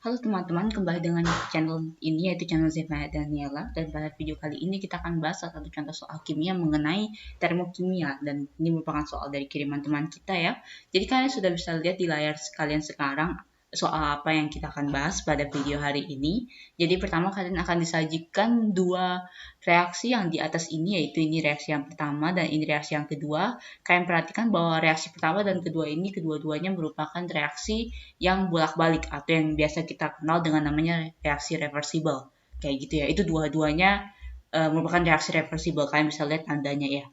Halo teman-teman, kembali dengan channel ini yaitu channel Zevanya Daniela, dan pada video kali ini kita akan bahas salah satu contoh soal kimia mengenai termokimia, dan ini merupakan soal dari kiriman teman kita ya. Jadi kalian sudah bisa lihat di layar kalian sekarang soal apa yang kita akan bahas pada video hari ini. Jadi pertama kalian akan disajikan dua reaksi yang di atas ini, yaitu ini reaksi yang pertama dan ini reaksi yang kedua. Kalian perhatikan bahwa reaksi pertama dan kedua ini kedua-duanya merupakan reaksi yang bolak-balik atau yang biasa kita kenal dengan namanya reaksi reversible. Kayak gitu ya. Itu dua-duanya merupakan reaksi reversible. Kalian bisa lihat tandanya ya.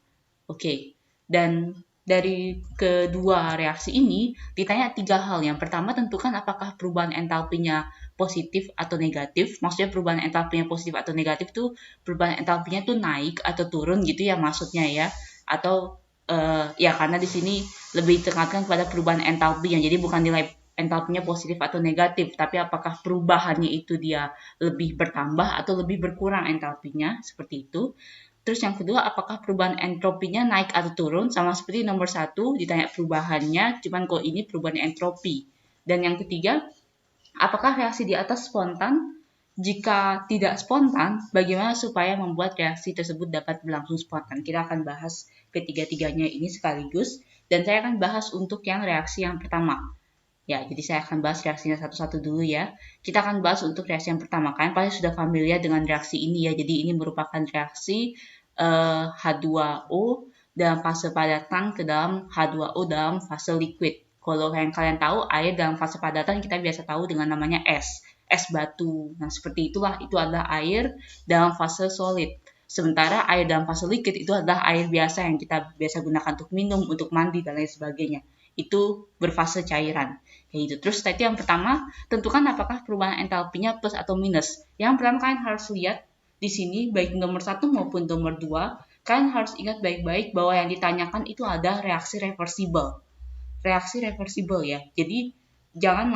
Oke. Dan dari kedua reaksi ini ditanya tiga hal. Yang pertama, tentukan apakah perubahan entalpinya positif atau negatif. Maksudnya perubahan entalpinya positif atau negatif tuh perubahan entalpinya tuh naik atau turun gitu ya maksudnya ya. Atau ya karena di sini lebih ditekankan kepada perubahan entalpinya. Jadi bukan nilai entalpinya positif atau negatif, tapi apakah perubahannya itu dia lebih bertambah atau lebih berkurang entalpinya, seperti itu. Terus yang kedua, apakah perubahan entropinya naik atau turun, sama seperti nomor 1, ditanya perubahannya, cuman kalau ini perubahan entropi. Dan yang ketiga, apakah reaksi di atas spontan? Jika tidak spontan, bagaimana supaya membuat reaksi tersebut dapat berlangsung spontan? Kita akan bahas ketiga-tiganya ini sekaligus, dan saya akan bahas untuk yang reaksi yang pertama. Ya, jadi saya akan bahas reaksinya satu-satu dulu ya. Kita akan bahas untuk reaksi yang pertama. Kalian pasti sudah familiar dengan reaksi ini ya. Jadi ini merupakan reaksi H2O dalam fase padatan ke dalam H2O dalam fase liquid. Kalau yang kalian tahu, air dalam fase padatan kita biasa tahu dengan namanya es batu. Nah, seperti itulah, itu adalah air dalam fase solid. Sementara air dalam fase liquid itu adalah air biasa yang kita biasa gunakan untuk minum, untuk mandi, dan lain sebagainya. Itu berfase cairan. Kayak gitu. Terus tadi yang pertama, tentukan apakah perubahan entalpinya plus atau minus. Yang pertama kalian harus lihat di sini, baik nomor 1 maupun nomor 2, kalian harus ingat baik-baik bahwa yang ditanyakan itu ada reaksi reversible. Reaksi reversible ya. Jadi jangan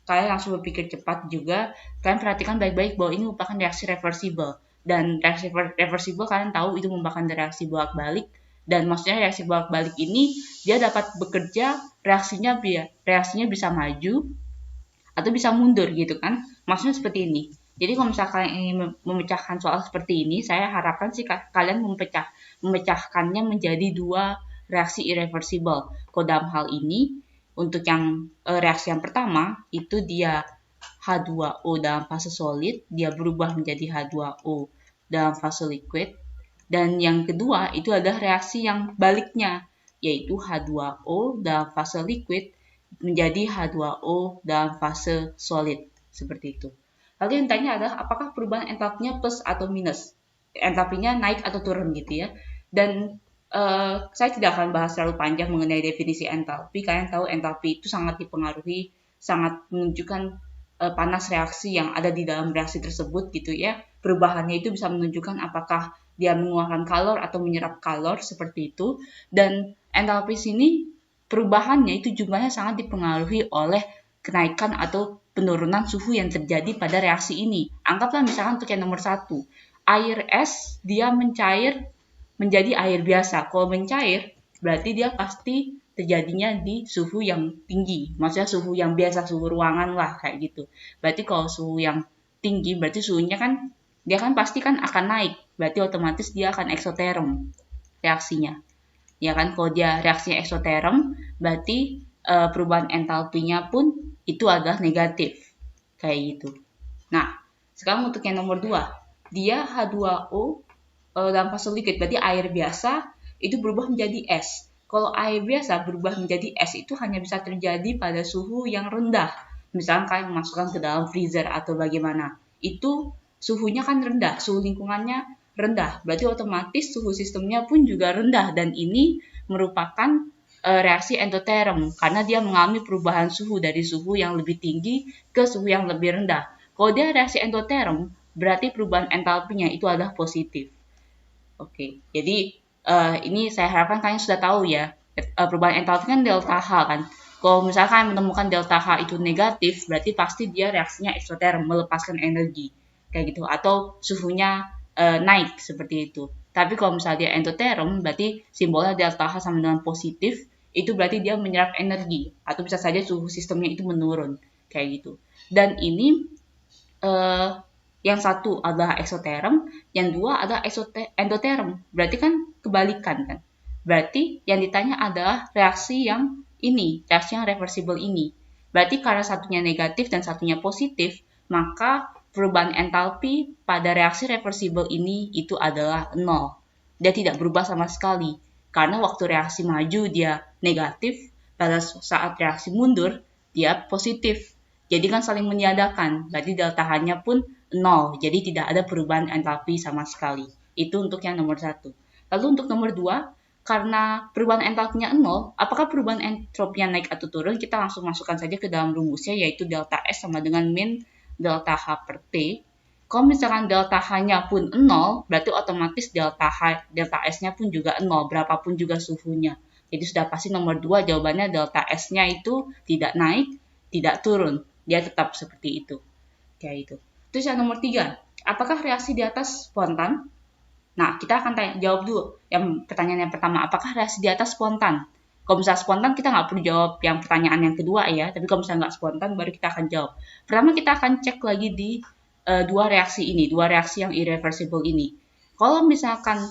kalian langsung berpikir cepat juga. Kalian perhatikan baik-baik bahwa ini merupakan reaksi reversible. Dan reaksi reversible kalian tahu itu merupakan reaksi bolak-balik. Dan maksudnya reaksi bolak-balik ini dia dapat bekerja, reaksinya bisa maju atau bisa mundur gitu kan. Maksudnya seperti ini. Jadi kalau misalkan kalian ingin memecahkan soal seperti ini, saya harapkan sih kalian memecahkannya menjadi dua reaksi irreversible. Kalau dalam hal ini, untuk yang reaksi yang pertama, itu dia H2O dalam fase solid, dia berubah menjadi H2O dalam fase liquid. Dan yang kedua, itu adalah reaksi yang baliknya, yaitu H2O dalam fase liquid menjadi H2O dalam fase solid. Seperti itu. Lalu yang tanya adalah apakah perubahan entalpinya plus atau minus? Entalpinya naik atau turun gitu ya. Dan saya tidak akan bahas terlalu panjang mengenai definisi entalpi. Kalian tahu entalpi itu sangat dipengaruhi, sangat menunjukkan panas reaksi yang ada di dalam reaksi tersebut gitu ya. Perubahannya itu bisa menunjukkan apakah dia mengeluarkan kalor atau menyerap kalor seperti itu. Dan entalpi sini perubahannya itu jumlahnya sangat dipengaruhi oleh kenaikan atau penurunan suhu yang terjadi pada reaksi ini. Anggaplah misalkan untuk yang nomor 1, air es dia mencair menjadi air biasa. Kalau mencair berarti dia pasti terjadinya di suhu yang tinggi. Maksudnya suhu yang biasa, suhu ruangan lah kayak gitu. Berarti kalau suhu yang tinggi berarti suhunya kan dia kan pasti kan akan naik. Berarti otomatis dia akan eksoterm reaksinya. Ya kan, kalau dia reaksinya eksoterm berarti perubahan entalpinya pun itu adalah negatif. Kayak gitu. Nah, sekarang untuk yang nomor 2, dia H2O dalam fase liquid, berarti air biasa itu berubah menjadi es. Kalau air biasa berubah menjadi es itu hanya bisa terjadi pada suhu yang rendah. Misalkan kalian memasukkan ke dalam freezer atau bagaimana. Itu suhunya kan rendah, suhu lingkungannya rendah. Berarti otomatis suhu sistemnya pun juga rendah, dan ini merupakan reaksi endoterm karena dia mengalami perubahan suhu dari suhu yang lebih tinggi ke suhu yang lebih rendah. Kalau dia reaksi endoterm, berarti perubahan entalpinya itu adalah positif. Oke, jadi ini saya harapkan kalian sudah tahu ya. Perubahan entalpi kan delta H kan. Kalau misalkan menemukan delta H itu negatif, berarti pasti dia reaksinya eksoterm, melepaskan energi. Kayak gitu. Atau suhunya naik seperti itu. Tapi kalau misalnya dia endoterm, berarti simbolnya delta H sama dengan positif, itu berarti dia menyerap energi. Atau bisa saja suhu sistemnya itu menurun. Kayak gitu. Dan ini yang satu adalah eksoterm, yang dua adalah endoterm. Berarti kan kebalikan kan. Berarti yang ditanya adalah reaksi yang ini, reaksi yang reversible ini. Berarti karena satunya negatif dan satunya positif, maka perubahan entalpi pada reaksi reversible ini itu adalah 0. Dia tidak berubah sama sekali. Karena waktu reaksi maju dia negatif, pada saat reaksi mundur dia positif. Jadi kan saling meniadakan, berarti delta H-nya pun 0, jadi tidak ada perubahan entalpi sama sekali. Itu untuk yang nomor 1. Lalu untuk nomor 2, karena perubahan entalpinya 0, apakah perubahan entropinya naik atau turun? Kita langsung masukkan saja ke dalam rumusnya, yaitu delta S sama dengan min delta H per T. Kalau misalkan delta H-nya pun 0, berarti otomatis delta S-nya pun juga 0, berapapun juga suhunya. Jadi sudah pasti nomor 2 jawabannya delta S-nya itu tidak naik, tidak turun. Dia tetap seperti itu. Kayak itu. Terus yang nomor 3, apakah reaksi di atas spontan? Nah, kita akan jawab dulu. Pertanyaan yang pertama, apakah reaksi di atas spontan? Kalau misalnya spontan, kita nggak perlu jawab yang pertanyaan yang kedua ya. Tapi kalau misalnya nggak spontan, baru kita akan jawab. Pertama, kita akan cek lagi di dua reaksi ini, dua reaksi yang irreversible ini. Kalau misalkan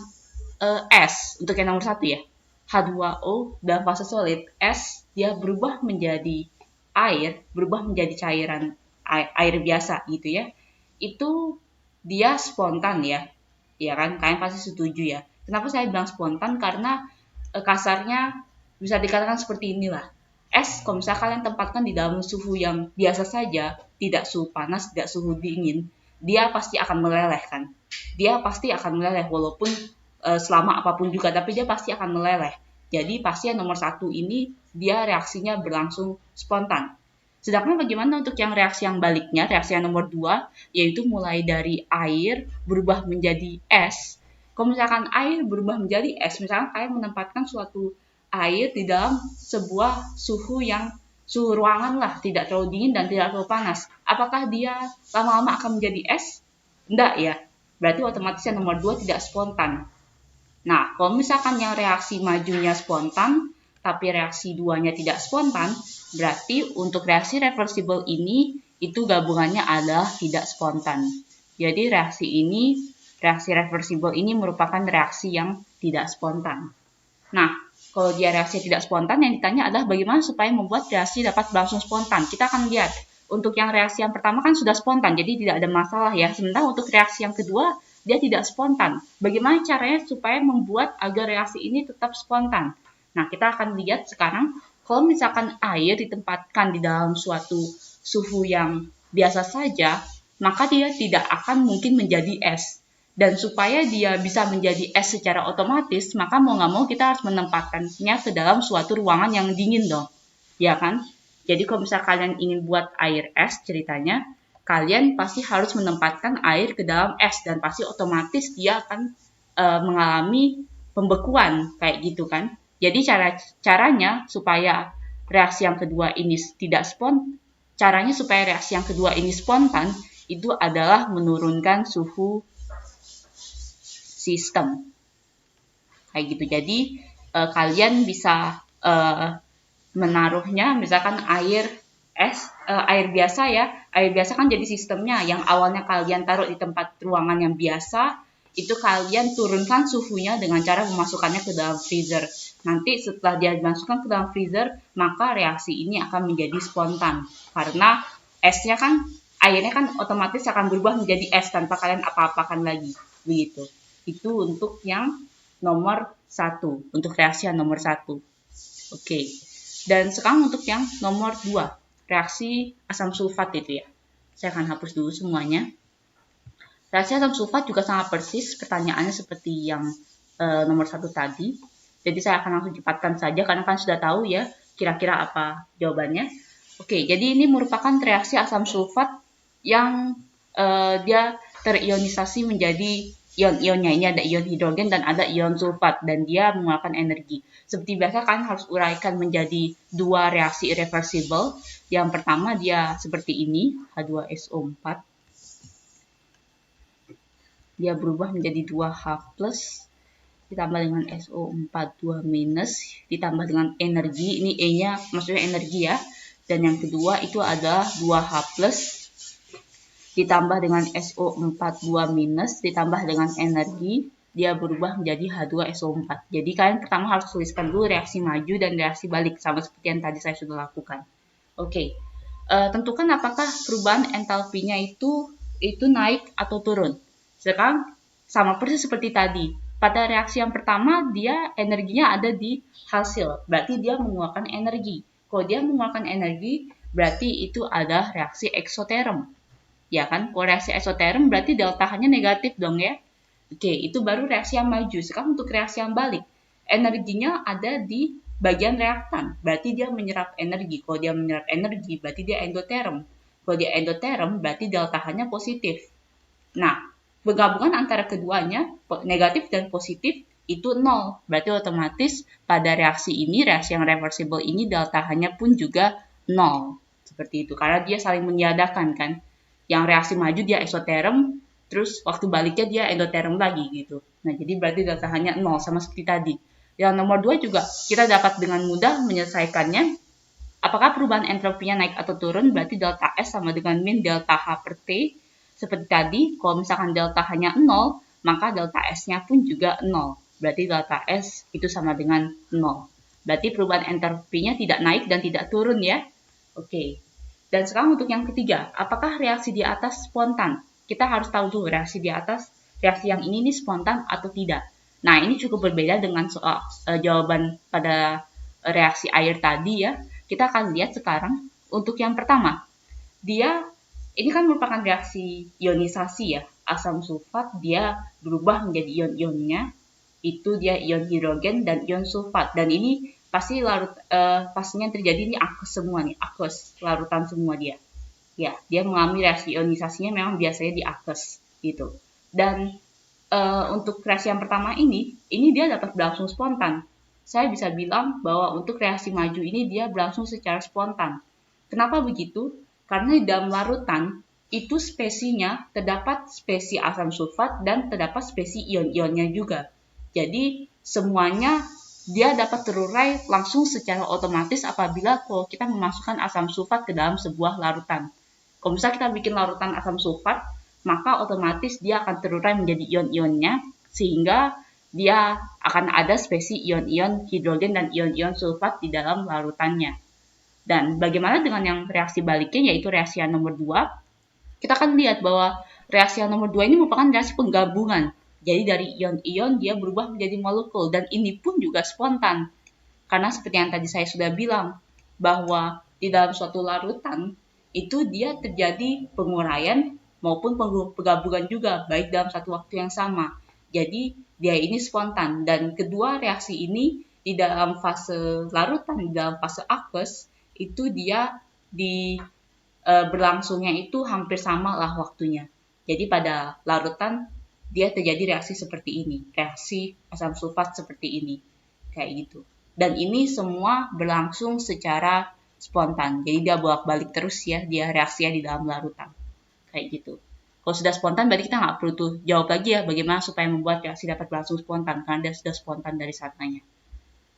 S, untuk yang nomor 1 ya, H2O dalam fase solid, S dia berubah menjadi air, berubah menjadi cairan air biasa gitu ya. Itu dia spontan ya. Ya kan, kalian pasti setuju ya. Kenapa saya bilang spontan? Karena kasarnya bisa dikatakan seperti inilah. Es, kalau misalnya kalian tempatkan di dalam suhu yang biasa saja, tidak suhu panas, tidak suhu dingin, dia pasti akan meleleh kan. Dia pasti akan meleleh walaupun selama apapun juga, tapi dia pasti akan meleleh. Jadi pasti yang nomor 1 ini dia reaksinya berlangsung spontan. Sedangkan bagaimana untuk yang reaksi yang baliknya, reaksi yang nomor 2, yaitu mulai dari air berubah menjadi es. Kalau misalkan air berubah menjadi es, misalkan kalian menempatkan suatu air di dalam sebuah suhu ruangan lah, tidak terlalu dingin dan tidak terlalu panas. Apakah dia lama-lama akan menjadi es? Enggak ya. Berarti otomatis yang nomor 2 tidak spontan. Nah, kalau misalkan yang reaksi majunya spontan, tapi reaksi 2-nya tidak spontan, berarti untuk reaksi reversible ini, itu gabungannya adalah tidak spontan. Jadi reaksi reversible ini merupakan reaksi yang tidak spontan. Nah, kalau dia reaksi tidak spontan, yang ditanya adalah bagaimana supaya membuat reaksi dapat berlangsung spontan. Kita akan lihat, untuk yang reaksi yang pertama kan sudah spontan, jadi tidak ada masalah ya. Sementara untuk reaksi yang kedua, dia tidak spontan. Bagaimana caranya supaya membuat agar reaksi ini tetap spontan? Nah, kita akan lihat sekarang, kalau misalkan air ditempatkan di dalam suatu suhu yang biasa saja, maka dia tidak akan mungkin menjadi es. Dan supaya dia bisa menjadi es secara otomatis, maka mau nggak mau kita harus menempatkannya ke dalam suatu ruangan yang dingin dong. Ya kan? Jadi kalau misalnya kalian ingin buat air es ceritanya, kalian pasti harus menempatkan air ke dalam es dan pasti otomatis dia akan mengalami pembekuan kayak gitu kan. Jadi caranya supaya reaksi yang kedua ini tidak spontan, caranya supaya reaksi yang kedua ini spontan itu adalah menurunkan suhu sistem. Kayak gitu. Jadi kalian bisa menaruhnya misalkan air biasa ya. Air biasa kan jadi sistemnya yang awalnya kalian taruh di tempat ruangan yang biasa, itu kalian turunkan suhunya dengan cara memasukkannya ke dalam freezer. Nanti setelah dia dimasukkan ke dalam freezer, maka reaksi ini akan menjadi spontan. Karena airnya kan otomatis akan berubah menjadi es tanpa kalian apa-apakan lagi. Begitu. Itu untuk yang nomor 1, untuk reaksi yang nomor 1. Oke. Dan sekarang untuk yang nomor 2, reaksi asam sulfat itu ya. Saya akan hapus dulu semuanya. Reaksi asam sulfat juga sangat persis, pertanyaannya seperti yang nomor 1 tadi. Jadi saya akan langsung cepatkan saja karena kan sudah tahu ya kira-kira apa jawabannya. Oke, jadi ini merupakan reaksi asam sulfat yang dia terionisasi menjadi ion-ionnya. Ini ada ion hidrogen dan ada ion sulfat dan dia mengeluarkan energi. Seperti biasa kalian harus uraikan menjadi 2 reaksi irreversible. Yang pertama dia seperti ini, H2SO4. Dia berubah menjadi 2H+, ditambah dengan SO4 2-, ditambah dengan energi. Ini E-nya maksudnya energi ya. Dan yang kedua itu ada 2H+ ditambah dengan SO42- ditambah dengan energi, dia berubah menjadi H2SO4. Jadi kalian pertama harus tuliskan dulu reaksi maju dan reaksi balik, sama seperti yang tadi saya sudah lakukan. Oke, tentukan apakah perubahan entalpinya itu naik atau turun. Sekarang sama persis seperti tadi. Pada reaksi yang pertama, dia energinya ada di hasil, berarti dia mengeluarkan energi. Kalau dia mengeluarkan energi, berarti itu ada reaksi eksoterm. Ya kan? Kalau reaksi eksoterm berarti delta-nya negatif dong ya. Oke, itu baru reaksi yang maju. Sekarang untuk reaksi yang balik, energinya ada di bagian reaktan, berarti dia menyerap energi. Kalau dia menyerap energi, berarti dia endoterm. Kalau dia endoterm, berarti delta-nya positif. Nah, penggabungan antara keduanya, negatif dan positif, itu 0. Berarti otomatis pada reaksi ini, reaksi yang reversible ini, delta-nya pun juga 0. Seperti itu, karena dia saling meniadakan kan. Yang reaksi maju dia eksoterm, terus waktu baliknya dia endoterm lagi gitu. Nah, jadi berarti delta-nya 0, sama seperti tadi. Yang nomor 2 juga kita dapat dengan mudah menyelesaikannya. Apakah perubahan entropinya naik atau turun? Berarti delta S sama dengan min delta H per T. Seperti tadi, kalau misalkan delta hanya 0, maka delta S-nya pun juga 0. Berarti delta S itu sama dengan 0. Berarti perubahan entropinya tidak naik dan tidak turun ya. Oke. Dan sekarang untuk yang ketiga, apakah reaksi di atas spontan? Kita harus tahu dulu reaksi di atas, reaksi yang ini spontan atau tidak. Nah, ini cukup berbeda dengan soal jawaban pada reaksi air tadi ya. Kita akan lihat sekarang untuk yang pertama. Ini kan merupakan reaksi ionisasi ya. Asam sulfat dia berubah menjadi ion-ionnya. Itu dia ion hidrogen dan ion sulfat. Dan ini pasti pastinya terjadi ini aqueous semua nih, aqueous, larutan semua dia. Ya, dia mengalami reaksi ionisasinya memang biasanya di aqueous gitu. Dan untuk reaksi yang pertama ini dia dapat berlangsung spontan. Saya bisa bilang bahwa untuk reaksi maju ini dia berlangsung secara spontan. Kenapa begitu? Karena di dalam larutan itu spesinya terdapat spesi asam sulfat dan terdapat spesi ion-ionnya juga. Jadi semuanya dia dapat terurai langsung secara otomatis apabila kalau kita memasukkan asam sulfat ke dalam sebuah larutan. Kalau misalnya kita bikin larutan asam sulfat, maka otomatis dia akan terurai menjadi ion-ionnya, sehingga dia akan ada spesi ion-ion hidrogen dan ion-ion sulfat di dalam larutannya. Dan bagaimana dengan yang reaksi baliknya, yaitu reaksi yang nomor 2? Kita akan lihat bahwa reaksi yang nomor 2 ini merupakan reaksi penggabungan. Jadi dari ion-ion dia berubah menjadi molekul, dan ini pun juga spontan. Karena seperti yang tadi saya sudah bilang, bahwa di dalam suatu larutan, itu dia terjadi penguraian maupun penggabungan juga, baik dalam satu waktu yang sama. Jadi dia ini spontan, dan kedua reaksi ini di dalam fase larutan, di dalam fase aqueous, itu dia berlangsungnya itu hampir sama lah waktunya. Jadi pada larutan, dia terjadi reaksi seperti ini, reaksi asam sulfat seperti ini, kayak gitu. Dan ini semua berlangsung secara spontan, jadi dia bolak-balik terus ya, dia reaksinya di dalam larutan, kayak gitu. Kalau sudah spontan, berarti kita nggak perlu tuh jawab lagi ya, bagaimana supaya membuat reaksi dapat berlangsung spontan, karena dia sudah spontan dari sananya.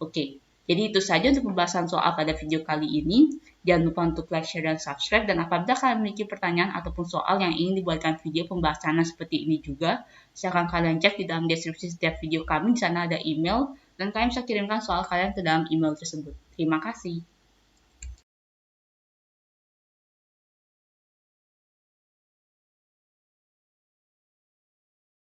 Oke, jadi itu saja untuk pembahasan soal pada video kali ini. Jangan lupa untuk like, share, dan subscribe. Dan apabila kalian memiliki pertanyaan ataupun soal yang ingin dibuatkan video pembahasannya seperti ini juga, silakan kalian cek di dalam deskripsi setiap video kami. Di sana ada email, dan kalian bisa kirimkan soal kalian ke dalam email tersebut. Terima kasih.